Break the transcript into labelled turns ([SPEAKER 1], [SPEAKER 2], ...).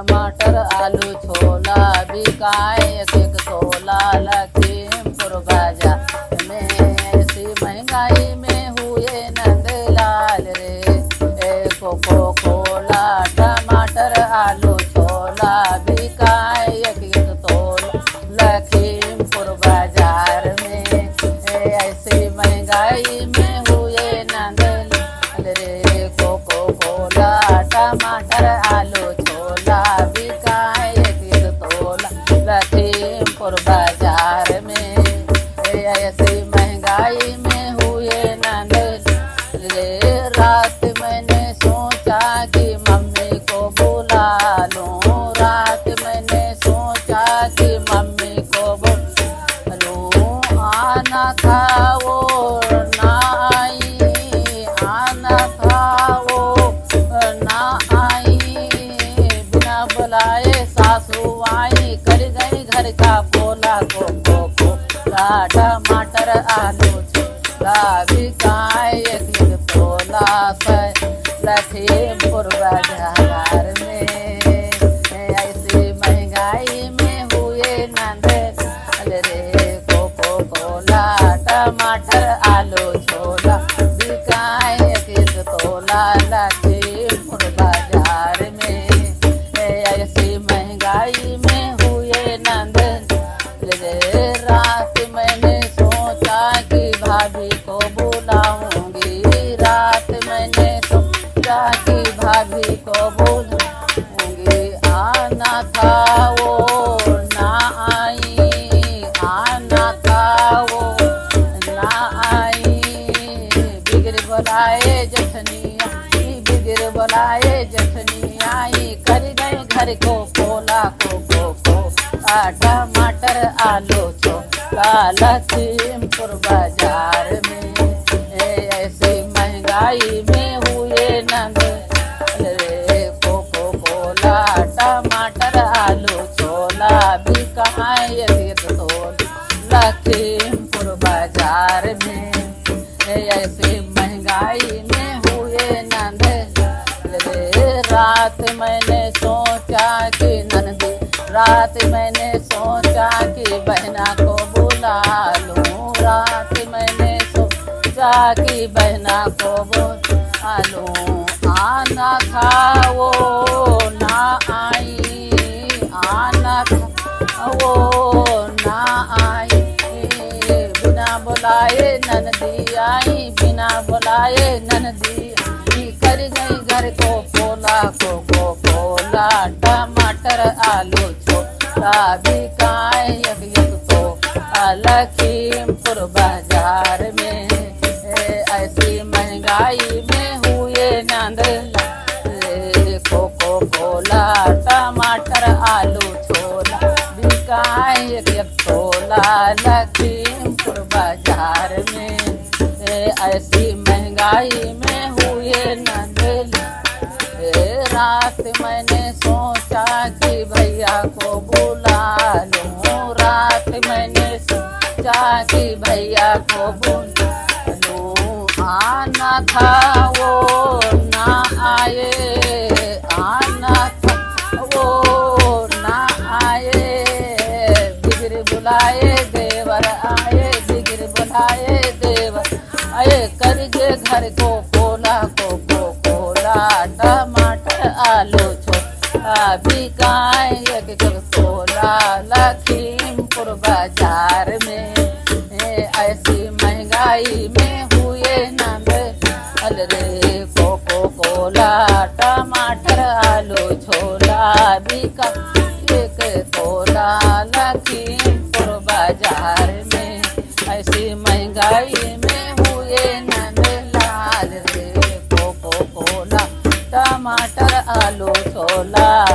[SPEAKER 1] टमाटर आलू छोला बिकाए एक एक तोला लखीमपुर बाजार में। ऐसी महंगाई में हुए नंदलाल रे। कोको कोला टमाटर आलू छोला बिकाए एक एक तोला लखीमपुर बाजार में। ऐसी महंगाई में हुए नंदलाल रे। कोको कोला टमाटर आलू छोला बिकाए एक एक तोला लखीमपुर बाजार में। ऐसी महंगाई में हुए नंदलाल रे। रात मैंने सोचा कि मम्मी को बुला लूं। रात मैंने सोचा कि मम्मी को बुला लूं। आना था वो ना आई, आना था वो ना आई। बिना बुलाए सासू आई, कर गई घर का पोला। को टमाटर आलू छोला बिकाए एक एक तोला लखीमपुर बाजार में। ऐसी महंगाई में हुए नंदलाल रे। कोको कोला टमाटर आलू छोला बिकाए एक एक तोला लखीमपुर बाजार में। ऐसी महंगाई में हुए नंदलाल रे। रात मैंने सोचा कि भाभी को बुलाऊंगी। रात मैंने सोचा कि भाभी को बुलाऊंगी। आना था वो ना आई, आना था वो ना आई। बिगड़ बुलाए जठनी आई, बिगड़ बुलाए जठनी आई। कर गए घर को पोला। को टमाटर आलू छोला लखीमपुर बाजार में। ऐसी महंगाई में हुए नंदलाल रे। कोको कोला टमाटर आलू छोला बिकाए एक तोला लखीमपुर बाजार में। ऐसी महंगाई में हुए नंदलाल रे। रात मैंने सोचा कि ननदी, रात मैंने सोचा कि बहना को बुला लूं। रात मैंने सोचा कि बहना को बुला लूं। आना था वो ना आई, आना था वो ना आई। बिना बुलाए ननदी आई, बिना बुलाए ननदी आई। कर गई घर को पोला। को पोला टमाटर आलू छोला बिकाए एक एक तोला लखीमपुर बाजार में। ऐसी महंगाई में हुए नंदलाल रे। कोको कोला टमाटर आलू छोला बिकाए एक एक तोला लखीमपुर बाजार में। ऐसी महंगाई में हुए नंदलाल रे। रात मैंने सोचा कि भैया को बुला लूं। रात मैंने सोचा कि भैया को बुला लूं। आना था वो ना आए, आना था वो ना आए। बिगड़ बुलाए देवर आए, बिगड़ बुलाए देवर आए। कर के घर को पोला। को कोला टमाटर आलू छोला बिकाए एक एक तोला लखीमपुर बाजार में। ऐसी महंगाई में हुए नंदलाल रे। कोको कोला टमाटर आलू छोला बिकाए एक तोला लखीमपुर बाजार में। ऐसी महंगाई में हुए नंदलाल रे। कोको कोला टमाटर आलू छोला